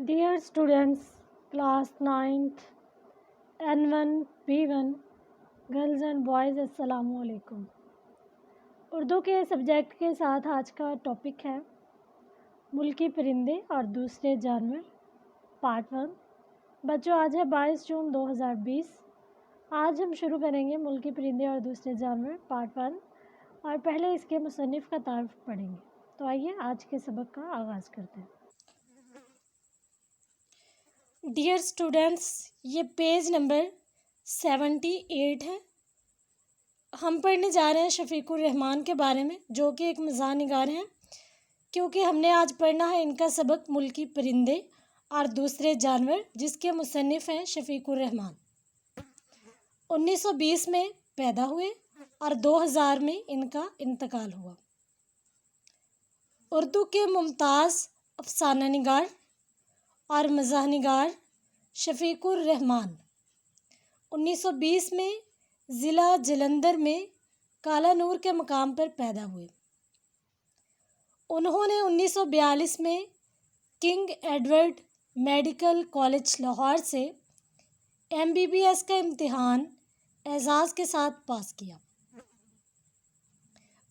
Dear students, class 9th, N1, B1, girls and boys, अस्सलामु अलैकुम। उर्दू के सब्जेक्ट के साथ आज का टॉपिक है मुल्की परिंदे और दूसरे जानवर, पार्ट 1। बच्चों, आज है 22 जून 2020। आज हम शुरू करेंगे मुल्की परिंदे और दूसरे जानवर पार्ट 1 और पहले इसके मुसन्निफ़ का तारुफ पढ़ेंगे। तो आइए आज के सबक का आगाज़ करते हैं। डियर स्टूडेंट्स, ये पेज नंबर 78 है। हम पढ़ने जा रहे हैं शफीकुर रहमान के बारे में, जो कि एक मज़ाह निगार हैं, क्योंकि हमने आज पढ़ना है इनका सबक मुल्की परिंदे और दूसरे जानवर, जिसके मुसन्निफ़ हैं शफीकुर रहमान। 1920 में पैदा हुए और 2000 में इनका इंतकाल हुआ। उर्दू के मुमताज़ अफसाना निगार और मज़ाह निगार शफीकुर रहमान 1920 में ज़िला जलंधर में काला नूर के मकाम पर पैदा हुए। उन्होंने 1942 में king Edward medical college Lahore से MBBS का इम्तिहान एजाज़ के साथ पास किया।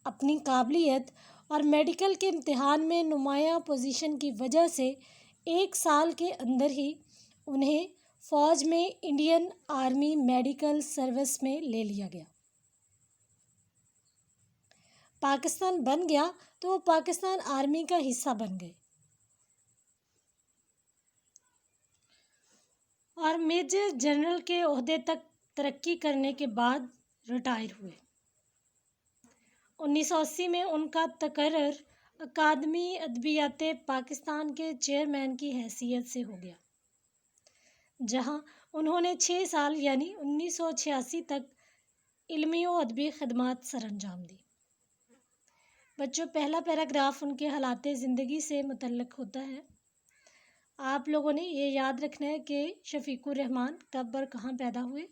अपनी काबिलियत और मेडिकल के इम्तिहान में नुमायाँ पोजीशन की वजह से 1 साल के अंदर ही उन्हें फ़ौज में इंडियन आर्मी मेडिकल सर्विस में ले लिया गया। पाकिस्तान बन गया तो वो पाकिस्तान आर्मी का हिस्सा बन गए और मेजर जनरल के ओहदे तक तरक्की करने के बाद रिटायर हुए। 1980 में उनका तकर्रर अकादमी अदबियात पाकिस्तान के चेयरमैन की हैसियत से हो गया, जहां उन्होंने 6 साल यानी 1986 तक इल्मी व अदबी खदमात सरअंजाम दी। बच्चों, पहला पैराग्राफ उनके हालात ज़िंदगी से मुतल्लिक़ होता है। आप लोगों ने ये याद रखना है कि शफीकुर रहमान कब और कहाँ पैदा हुए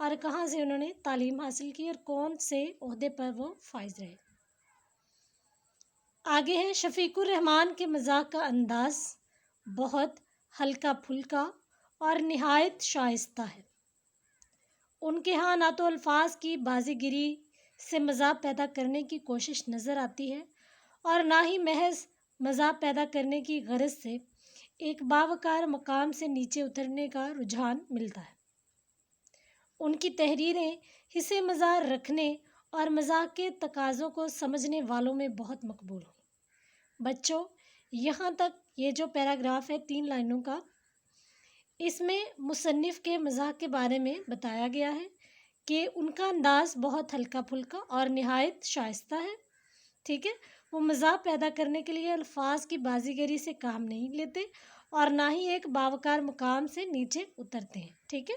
और कहाँ से उन्होंने तालीम हासिल की और कौन से ओहदे पर वो फाइज रहे। आगे है, शफीकुर रहमान के मज़ाक का अंदाज़ बहुत हल्का फुल्का और निहायत शाइस्ता है। उनके यहाँ ना तो अल्फाज की बाजीगिरी से मज़ाक पैदा करने की कोशिश नज़र आती है और ना ही महज मज़ाक पैदा करने की गरज से एक बावकार मकाम से नीचे उतरने का रुझान मिलता है। उनकी तहरीरें हिस्से मज़ाक रखने और मज़ाक के तकाज़ों को समझने वालों में बहुत मकबूल हुई। बच्चों, यहाँ तक ये जो पैराग्राफ है 3 लाइनों का, इसमें मुसन्निफ़ के मज़ाक के बारे में बताया गया है कि उनका अंदाज़ बहुत हल्का फुल्का और निहायत शाइस्ता है। ठीक है, वो मज़ाक पैदा करने के लिए अल्फाज की बाजीगरी से काम नहीं लेते और ना ही एक बावकार मुकाम से नीचे उतरते हैं। ठीक है,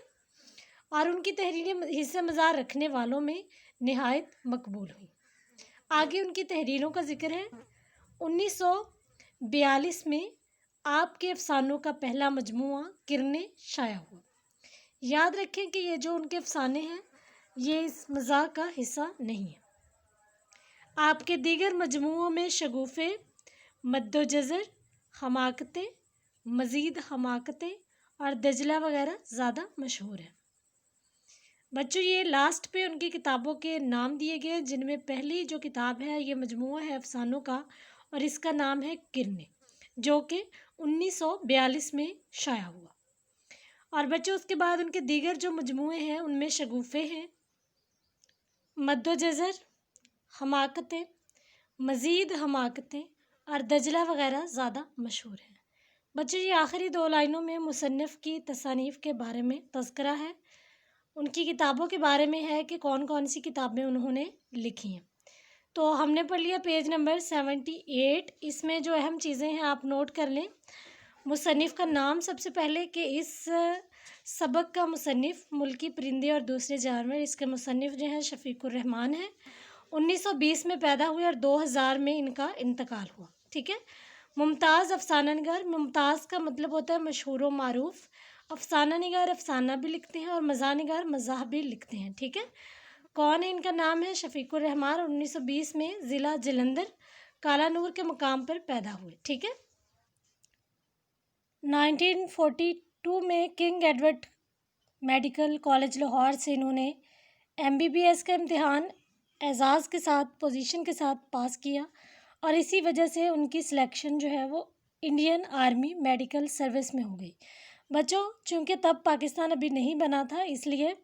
और उनकी तहरीरें हिस्से मज़ाक रखने वालों में निहायत मकबूल हुई। आगे उनकी तहरीरों का जिक्र है। 1942 में आपके अफसानों का पहला मजमुआ किरणें शाया हुआ। याद रखें कि ये जो उनके अफसाने हैं ये इस मज़ाक का हिस्सा नहीं है। आपके दीगर मजमुओं में शगुफ़े, मद्दोजज़र, हमाकतें, मज़ीद हमाकतें और दजला वगैरह ज़्यादा मशहूर हैं। बच्चों, ये लास्ट पे उनकी किताबों के नाम दिए गए, जिनमें पहली जो किताब है ये मजमुआ है अफसानों का और इसका नाम है किरणें, जो कि 1942 में शाया हुआ। और बच्चों, उसके बाद उनके दीगर जो मजमुए हैं उनमें शगुफ़े हैं, मद्दोजज़र, हमाकतें, मज़ीद हमाकतें और दजला वगैरह ज़्यादा मशहूर हैं। बच्चों, ये आखिरी 2 लाइनों में मुसन्निफ़ की तसानीफ़ के बारे में तज़किरा है। उनकी किताबों के बारे में है कि कौन कौन सी किताबें उन्होंने लिखी हैं। तो हमने पढ़ लिया पेज नंबर 78। इसमें जो अहम चीज़ें हैं आप नोट कर लें। मुसन्निफ़ का नाम सबसे पहले, कि इस सबक का मुसन्निफ़ मुल्की परिंदे और दूसरे जानवर, इसके मुसन्निफ़ जो हैं शफीकुर रहमान हैं। 1920 में पैदा हुए और 2000 में इनका इंतकाल हुआ। ठीक है। मुमताज़ अफसाना निगार, मुमताज़ का मतलब होता है मशहूर व मारूफ। अफसाना निगार अफसाना भी लिखते हैं और मज़ाह निगार मज़ाह भी लिखते हैं। ठीक है। कौन है? इनका नाम है शफीकुर रहमान। 1920 में ज़िला जलंधर काला नूर के मकाम पर पैदा हुए। ठीक है। 1942 में king Edward medical college Lahore से इन्होंने MBBS का इम्तिहान एजाज़ के साथ पोजीशन के साथ पास किया और इसी वजह से उनकी सिलेक्शन जो है वो इंडियन आर्मी मेडिकल सर्विस में हो गई। बच्चों, चूँकि तब पाकिस्तान अभी नहीं बना था, इसलिए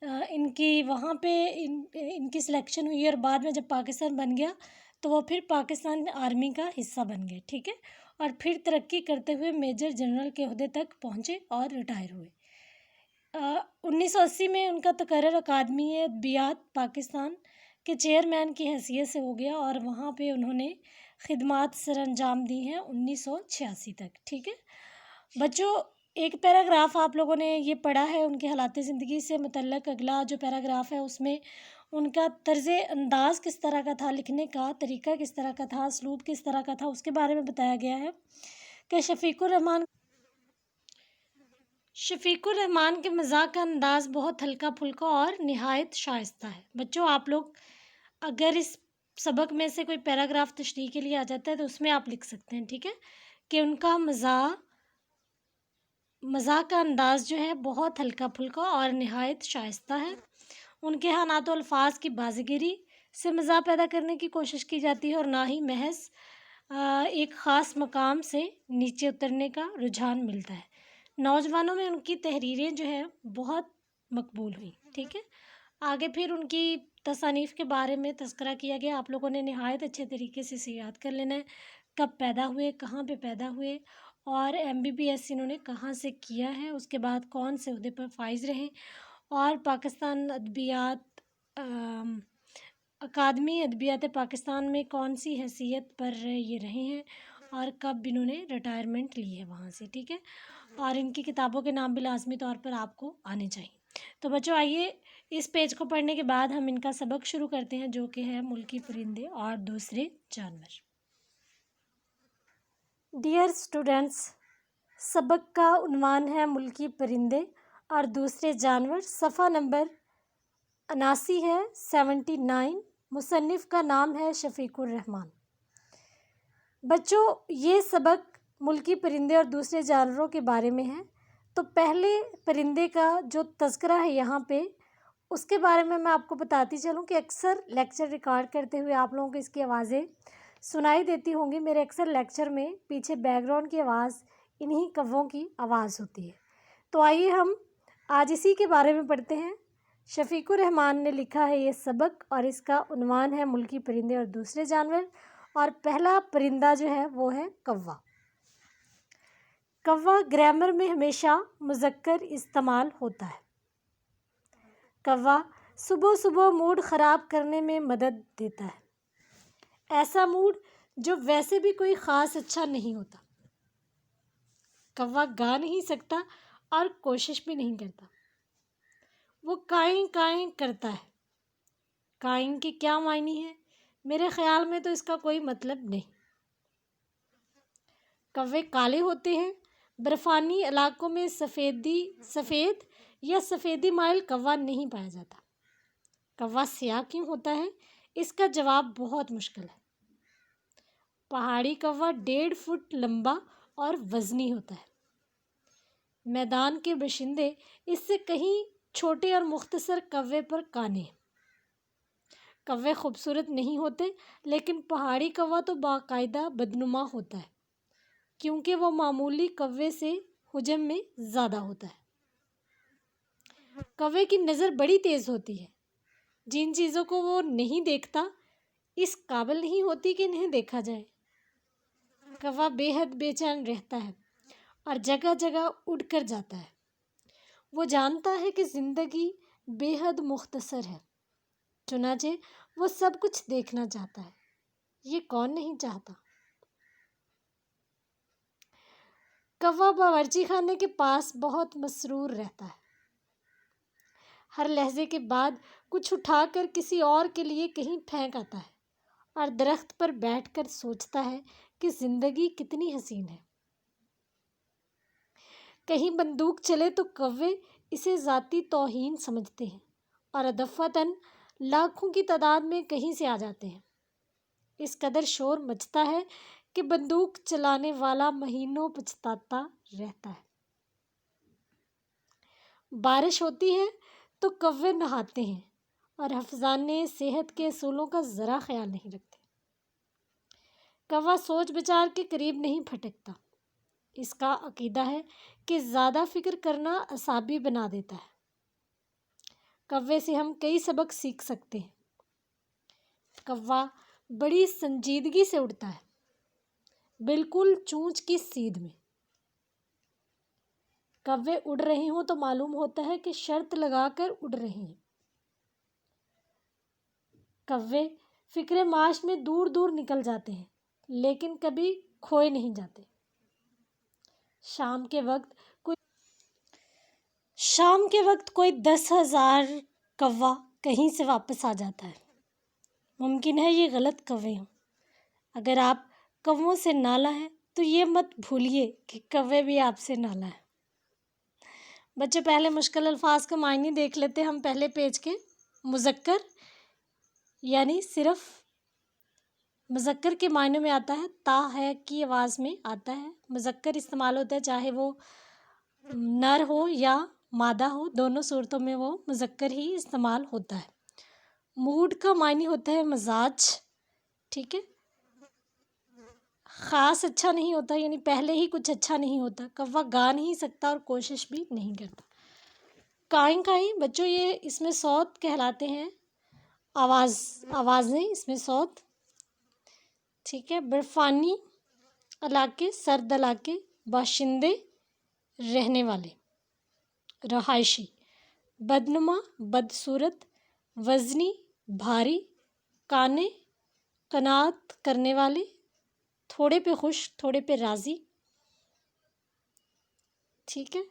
इनकी वहाँ पे इनकी सिलेक्शन हुई और बाद में जब पाकिस्तान बन गया तो वो फिर पाकिस्तान आर्मी का हिस्सा बन गए, ठीक है। और फिर तरक्की करते हुए मेजर जनरल के ओहदे तक पहुँचे और रिटायर हुए। 1980 में उनका तकर्रर अकादमी अदबियात पाकिस्तान के चेयरमैन की हैसियत से हो गया और वहाँ पे उन्होंने खिदमात सर अंजाम दी हैं 1986 तक, ठीक है। बच्चों, एक पैराग्राफ आप लोगों ने ये पढ़ा है उनके हालात ज़िंदगी से मुतल्लक। अगला जो पैराग्राफ है उसमें उनका तर्ज़ अंदाज़ किस तरह का था, लिखने का तरीका किस तरह का था, उसलूब किस तरह का था, उसके बारे में बताया गया है कि शफ़ीकुर रहमान के मज़ाक का अंदाज़ बहुत हल्का फुल्का और निहायत शाइस्ता है। बच्चों, आप लोग अगर इस सबक में से कोई पैराग्राफ तशरीह के लिए आ जाता है तो उसमें आप लिख सकते हैं, ठीक है, कि उनका मज़ाक का अंदाज़ जो है बहुत हल्का फुल्का और निहायत शाइस्ता है। उनके यहाँ ना तो अल्फाज की बाज़ीगिरी से मज़ा पैदा करने की कोशिश की जाती है और ना ही महज एक ख़ास मकाम से नीचे उतरने का रुझान मिलता है। नौजवानों में उनकी तहरीरें जो है बहुत मकबूल हुई, ठीक है। आगे फिर उनकी तसानीफ़ के बारे में तज़किरा किया गया। आप लोगों ने नहायत अच्छे तरीके से इसे याद कर लेना है, कब पैदा हुए, कहाँ पे पैदा हुए और MBBS इन्होंने कहाँ से किया है, उसके बाद कौन से ओहदे पर फाइज़ रहे और पाकिस्तान अदबियात अकादमी अदबियात पाकिस्तान में कौन सी हैसियत पर ये रहे हैं और कब इन्होंने रिटायरमेंट ली है वहाँ से, ठीक है। और इनकी किताबों के नाम भी लाजमी तौर पर आपको आने चाहिए। तो बच्चों, आइए इस पेज को पढ़ने के बाद हम इनका सबक शुरू करते हैं, जो कि है मुल्की परिंदे और दूसरे जानवर। डियर स्टूडेंट्स, सबक का उन्वान है मुल्की परिंदे और दूसरे जानवर। सफ़ा नंबर 79 है, 79। मुसन्निफ़ का नाम है शफ़ीकुर रहमान। बच्चों, ये सबक मुल्की परिंदे और दूसरे जानवरों के बारे में है। तो पहले परिंदे का जो तज़किरा है यहाँ पे, उसके बारे में मैं आपको बताती चलूँ कि अक्सर लेक्चर रिकॉर्ड करते हुए आप लोगों को इसकी आवाज़ें सुनाई देती होंगी। मेरे अक्सर लेक्चर में पीछे बैकग्राउंड की आवाज़ इन्हीं कव्वों की आवाज़ होती है। तो आइए हम आज इसी के बारे में पढ़ते हैं। शफ़ीकुर रहमान ने लिखा है ये सबक और इसका उन्वान है मुल्की परिंदे और दूसरे जानवर। और पहला परिंदा जो है वो है कौवा। कौवा ग्रामर में हमेशा मुज़क्कर इस्तेमाल होता है। कौवा सुबह सुबह मूड ख़राब करने में मदद देता है, ऐसा मूड जो वैसे भी कोई ख़ास अच्छा नहीं होता। कौवा गा नहीं सकता और कोशिश भी नहीं करता, वो काइं काइं करता है। काइं के क्या मायने हैं? मेरे ख़्याल में तो इसका कोई मतलब नहीं। कौवे काले होते हैं। बर्फ़ानी इलाकों में सफ़ेद या सफ़ेदी माइल कौवा नहीं पाया जाता। कौवा स्याह क्यों होता है? इसका जवाब बहुत मुश्किल है। पहाड़ी कौवा 1.5 फुट लंबा और वज़नी होता है। मैदान के बाशिंदे इससे कहीं छोटे और मुख्तसर कौवे पर काने हैं। कौवे खूबसूरत नहीं होते, लेकिन पहाड़ी कौवा तो बाकायदा बदनुमा होता है, क्योंकि वो मामूली कौवे से हुजम में ज़्यादा होता है। कौवे की नज़र बड़ी तेज़ होती है। जिन चीज़ों को वो नहीं देखता इस काबिल नहीं होती कि इन्हें देखा जाए। कौवा बेहद बेचैन रहता है और जगह जगह उड़ कर जाता है। वो जानता है कि ज़िंदगी बेहद मुख्तसर है, चुनाचे वो सब कुछ देखना चाहता है। ये कौन नहीं चाहता? कौवा बावर्ची खाने के पास बहुत मसरूर रहता है। हर लहजे के बाद कुछ उठाकर किसी और के लिए कहीं फेंक आता है और दरख्त पर बैठकर सोचता है कि ज़िंदगी कितनी हसीन है। कहीं बंदूक चले तो कौवे इसे ज़ाती तौहीन समझते हैं और अदफ़तन लाखों की तादाद में कहीं से आ जाते हैं। इस कदर शोर मचता है کہ بندوق چلانے والا مہینوں پچھتاتا رہتا ہے۔ بارش ہوتی ہے تو کوے نہاتے ہیں اور حفظان صحت کے اصولوں کا ذرا خیال نہیں رکھتے۔ کوا سوچ بچار کے قریب نہیں پھٹکتا۔ اس کا عقیدہ ہے کہ زیادہ فکر کرنا اعصابی بنا دیتا ہے۔ کوے سے ہم کئی سبق سیکھ سکتے ہیں۔ کوا بڑی سنجیدگی سے اڑتا ہے، بالکل چونچ کی سیدھ میں۔ کوے اڑ رہے ہوں تو معلوم ہوتا ہے کہ شرط لگا کر اڑ رہے ہیں۔ کوے فکر معاش میں دور دور نکل جاتے ہیں لیکن کبھی کھوئے نہیں جاتے۔ شام کے وقت کوئی 10,000 کوا کہیں سے واپس آ جاتا ہے۔ ممکن ہے یہ غلط کوے ہوں۔ اگر آپ کووں سے نالاں ہیں تو یہ مت بھولیے کہ کوے بھی آپ سے نالاں ہیں۔ بچوں، پہلے مشکل الفاظ کا معنی دیکھ لیتے ہیں ہم پہلے پیج کے۔ مذکر یعنی صرف مذکر کے معنی میں آتا ہے، تا ہے کی آواز میں آتا ہے۔ مذکر استعمال ہوتا ہے چاہے وہ نر ہو یا مادہ ہو، دونوں صورتوں میں وہ مذکر ہی استعمال ہوتا ہے۔ موڈ کا معنی ہوتا ہے مزاج، ٹھیک ہے، خاص اچھا نہیں ہوتا، یعنی پہلے ہی کچھ اچھا نہیں ہوتا۔ کوا گا نہیں سکتا اور کوشش بھی نہیں کرتا۔ کائیں کائیں بچوں، یہ اس میں صوت کہلاتے ہیں، آوازیں اس میں صوت، ٹھیک ہے۔ برفانی علاقے، سرد علاقے، باشندے، رہنے والے، رہائشی۔ بدنما، بدصورت، وزنی، بھاری، کانے، قناعت کرنے والے، تھوڑے پہ خوش، تھوڑے پہ راضی، ٹھیک ہے۔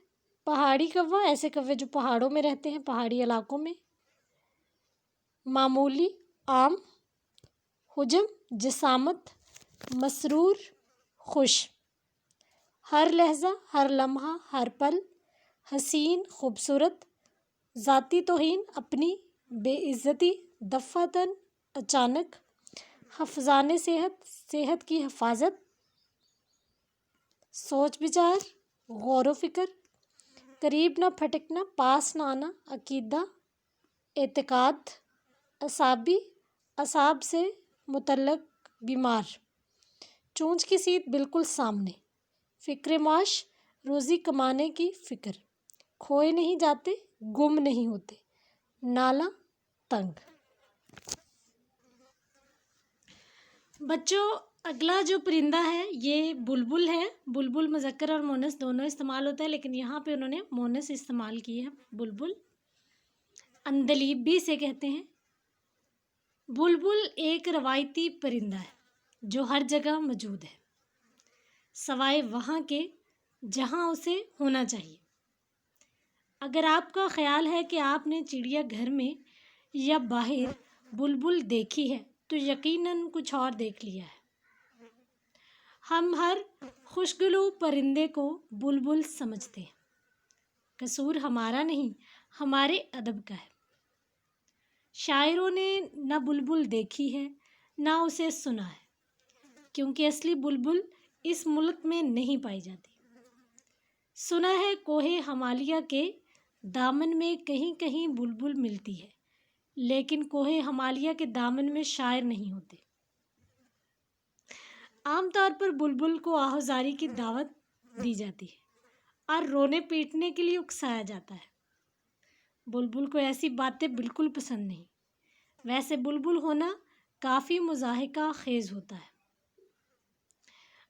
پہاڑی کوا، ایسے کوے جو پہاڑوں میں رہتے ہیں، پہاڑی علاقوں میں۔ معمولی، عام۔ حجم، جسامت، مسرور، خوش۔ ہر لحظہ، ہر لمحہ، ہر پل، حسین، خوبصورت۔ ذاتی توہین، اپنی بے عزتی، دفعتاً، اچانک۔ حفظان صحت، صحت کی حفاظت۔ سوچ بچار، غور و فکر۔ قریب نہ پھٹکنا، پاس نہ آنا، عقیدہ، اعتقاد۔ اعصابی، اعصاب سے متعلق، بیمار۔ چونچ کی سیدھ، بالکل سامنے۔ فکر معاش، روزی کمانے کی فکر۔ کھوئے نہیں جاتے، گم نہیں ہوتے۔ نالاں، تنگ۔ بچوں، اگلا جو پرندہ ہے یہ بلبل ہے۔ بلبل مذکر اور مونس دونوں استعمال ہوتا ہے، لیکن یہاں پہ انہوں نے مونس استعمال کی ہے، بلبل۔ اندلیب بھی اسے کہتے ہیں۔ بلبل ایک روایتی پرندہ ہے جو ہر جگہ موجود ہے، سوائے وہاں کے جہاں اسے ہونا چاہیے۔ اگر آپ کا خیال ہے کہ آپ نے چڑیا گھر میں یا باہر بلبل دیکھی ہے تو یقیناً کچھ اور دیکھ لیا ہے۔ ہم ہر خوشگلو پرندے کو بلبل سمجھتے ہیں۔ قصور ہمارا نہیں، ہمارے ادب کا ہے۔ شاعروں نے نہ بلبل دیکھی ہے نہ اسے سنا ہے، کیونکہ اصلی بلبل اس ملک میں نہیں پائی جاتی۔ سنا ہے کوہ ہمالیہ کے دامن میں کہیں کہیں بلبل ملتی ہے، لیکن کوہ ہمالیہ کے دامن میں شاعر نہیں ہوتے۔ عام طور پر بلبل کو آہوازاری کی دعوت دی جاتی ہے اور رونے پیٹنے کے لیے اکسایا جاتا ہے۔ بلبل کو ایسی باتیں بالکل پسند نہیں۔ ویسے بلبل ہونا کافی مضحکہ خیز ہوتا ہے۔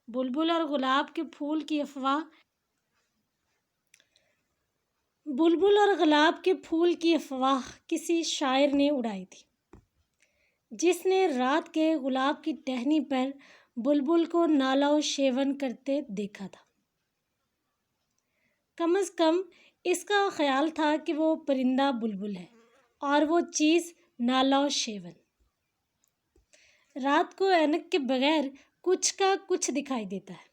بلبل اور گلاب کے پھول کی افواہ کسی شاعر نے اڑائی تھی، جس نے رات کے گلاب کی ٹہنی پر بلبل کو نالا و شیون کرتے دیکھا تھا۔ کم از کم اس کا خیال تھا کہ وہ پرندہ بلبل ہے اور وہ چیز نالا و شیون۔ رات کو اینک کے بغیر کچھ کا کچھ دکھائی دیتا ہے۔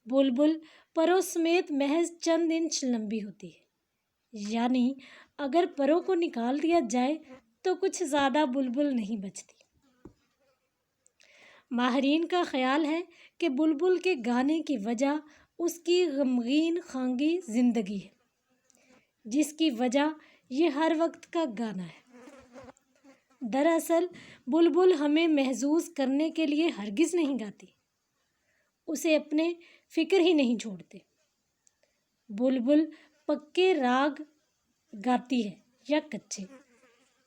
بلبل پروں سمیت محض چند انچ لمبی ہوتی ہے، یعنی اگر پروں کو نکال دیا جائے تو کچھ زیادہ بلبل نہیں بچتی۔ ماہرین کا خیال ہے کہ بلبل کے گانے کی وجہ اس کی غمگین خانگی زندگی ہے، جس کی وجہ یہ ہر وقت کا گانا ہے۔ دراصل بلبل ہمیں محظوظ کرنے کے لیے ہرگز نہیں گاتی، اسے اپنے فکر ہی نہیں چھوڑتے۔ بلبل پکے راگ گاتی ہے یا کچے،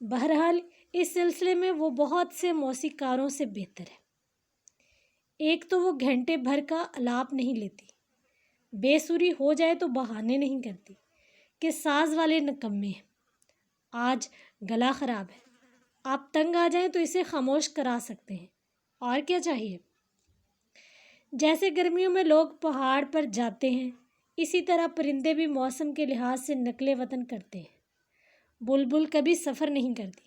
بہرحال اس سلسلے میں وہ بہت سے موسیقاروں سے بہتر ہے۔ ایک تو وہ گھنٹے بھر کا آلاپ نہیں لیتی، بے سری ہو جائے تو بہانے نہیں کرتی کہ ساز والے نکمے ہیں، آج گلا خراب ہے، آپ تنگ آ جائیں تو اسے خاموش کرا سکتے ہیں، اور کیا چاہیے۔ جیسے گرمیوں میں لوگ پہاڑ پر جاتے ہیں، اسی طرح پرندے بھی موسم کے لحاظ سے نقل وطن کرتے ہیں۔ بلبل کبھی سفر نہیں کرتی،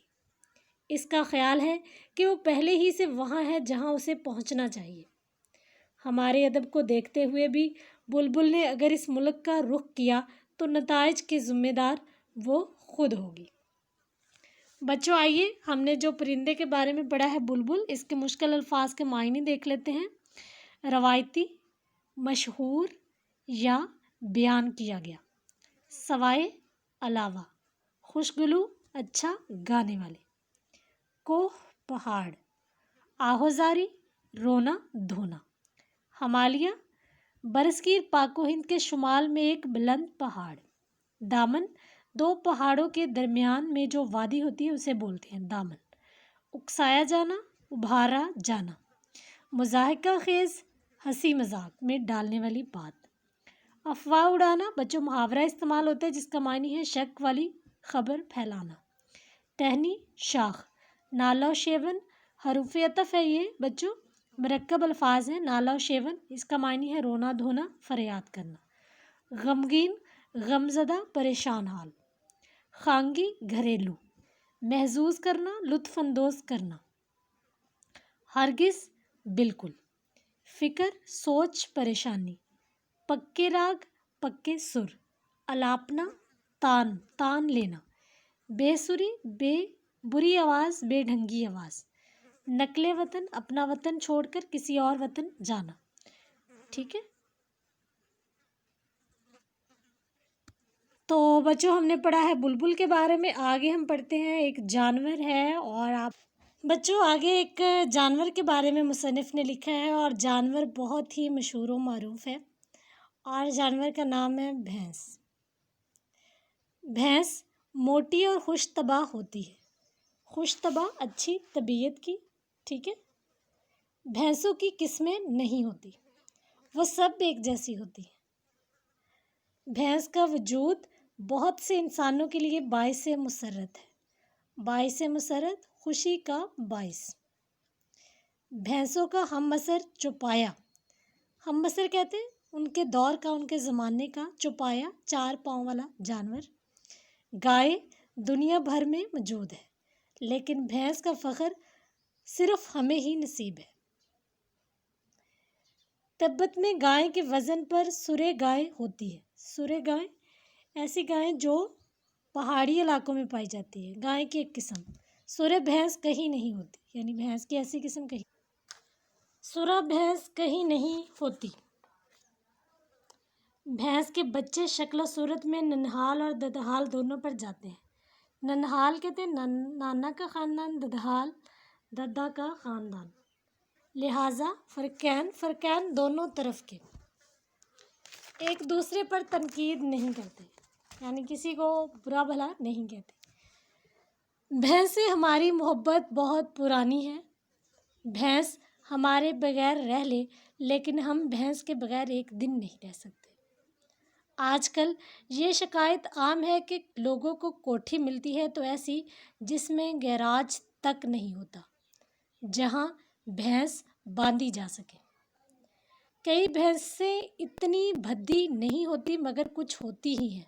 اس کا خیال ہے کہ وہ پہلے ہی سے وہاں ہے جہاں اسے پہنچنا چاہیے۔ ہمارے ادب کو دیکھتے ہوئے بھی بلبل نے اگر اس ملک کا رخ کیا تو نتائج کے ذمہ دار وہ خود ہوگی۔ بچوں آئیے ہم نے جو پرندے کے بارے میں پڑھا ہے بلبل، اس کے مشکل الفاظ کے معنی دیکھ لیتے ہیں۔ روایتی، مشہور یا بیان کیا گیا، سوائے علاوہ، خوشگلو اچھا گانے والے، کوہ پہاڑ، آہوزاری رونا دھونا، ہمالیہ برصغیر پاک و ہند کے شمال میں ایک بلند پہاڑ، دامن دو پہاڑوں کے درمیان میں جو وادی ہوتی ہے اسے بولتے ہیں دامن، اکسایا جانا ابھارا جانا، مضحکہ خیز ہنسی مذاق میں ڈالنے والی بات، افواہ اڑانا بچوں محاورہ استعمال ہوتا ہے جس کا معنی ہے شک والی خبر پھیلانا، ٹہنی شاخ، نالا و شیون حروف عطف ہے، یہ بچوں مرکب الفاظ ہیں، نالا و شیون اس کا معنی ہے رونا دھونا فریاد کرنا، غمگین غمزدہ پریشان حال، خانگی گھریلو، محظوظ کرنا لطف اندوز کرنا، ہرگز بالکل، فکر سوچ پریشانی، پکے راگ پکے سر، الاپنا تان لینا، بے سری بری آواز بے ڈھنگی آواز، نقل وطن اپنا وطن چھوڑ کر کسی اور وطن جانا۔ ٹھیک ہے، تو بچوں ہم نے پڑھا ہے بلبل کے بارے میں، آگے ہم پڑھتے ہیں ایک جانور ہے، اور بچوں آگے ایک جانور کے بارے میں مصنف نے لکھا ہے، اور جانور بہت ہی مشہور و معروف ہے، اور جانور کا نام ہے بھینس۔ بھینس موٹی اور خوش طبع ہوتی ہے، خوش طبع اچھی طبیعت کی، ٹھیک ہے۔ بھینسوں کی قسمیں نہیں ہوتی، وہ سب ایک جیسی ہوتی ہیں۔ بھینس کا وجود بہت سے انسانوں کے لیے باعث مسرت ہے، باعث مسرت خوشی کا باعث۔ بھینسوں کا ہم عصر چوپایا، ہم عصر کہتے ہیں ان کے دور کا، ان کے زمانے کا، چوپایا 4 پاؤں والا جانور، گائے دنیا بھر میں موجود ہے، لیکن بھینس کا فخر صرف ہمیں ہی نصیب ہے۔ تبت میں گائے کے وزن پر سرے گائے ہوتی ہے، سرے گائے ایسی گائے جو پہاڑی علاقوں میں پائی جاتی ہے، گائے کی ایک قسم، سرے بھینس کہیں نہیں ہوتی، یعنی بھینس کی ایسی قسم کہیں، سرا بھینس کہیں نہیں ہوتی۔ بھینس کے بچے شکل و صورت میں ننہال اور ددحال دونوں پر جاتے ہیں۔ ننہال کہتے ہیں نانا کا خاندان، ددحال دادا کا خاندان، لہٰذا فرقین دونوں طرف کے، ایک دوسرے پر تنقید نہیں کرتے، یعنی کسی کو برا بھلا نہیں کہتے۔ بھینس سے ہماری محبت بہت پرانی ہے، بھینس ہمارے بغیر رہ لے لیکن ہم بھینس کے بغیر ایک دن نہیں رہ سکتے۔ آج کل یہ شکایت عام ہے کہ لوگوں کو کوٹھی ملتی ہے تو ایسی جس میں گیراج تک نہیں ہوتا، جہاں بھینس باندھی جا سکے۔ کئی بھینسیں اتنی بھدی نہیں ہوتی مگر کچھ ہوتی ہی ہیں،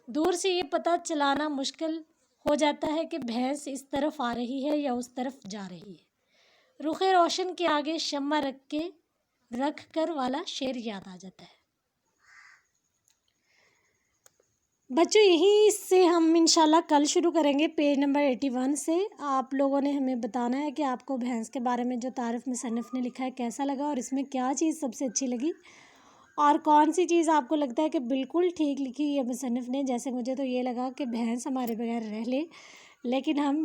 دور سے یہ پتہ چلانا مشکل ہو جاتا ہے کہ بھینس اس طرف آ رہی ہے یا اس طرف جا رہی ہے۔ رخ روشن کے آگے شمع رکھ کر والا شعر یاد آ جاتا ہے۔ بچوں یہیں سے ہم انشاءاللہ کل شروع کریں گے پیج نمبر 81 سے. آپ لوگوں نے ہمیں بتانا ہے کہ آپ کو بھینس کے بارے میں جو تعارف مصنف نے لکھا ہے کیسا لگا اور اس میں کیا چیز سب سے اچھی لگی اور کون سی چیز آپ کو لگتا ہے کہ بالکل ٹھیک لکھی ہے مصنف نے. جیسے مجھے تو یہ لگا کہ بھینس ہمارے بغیر رہ لے لیکن ہم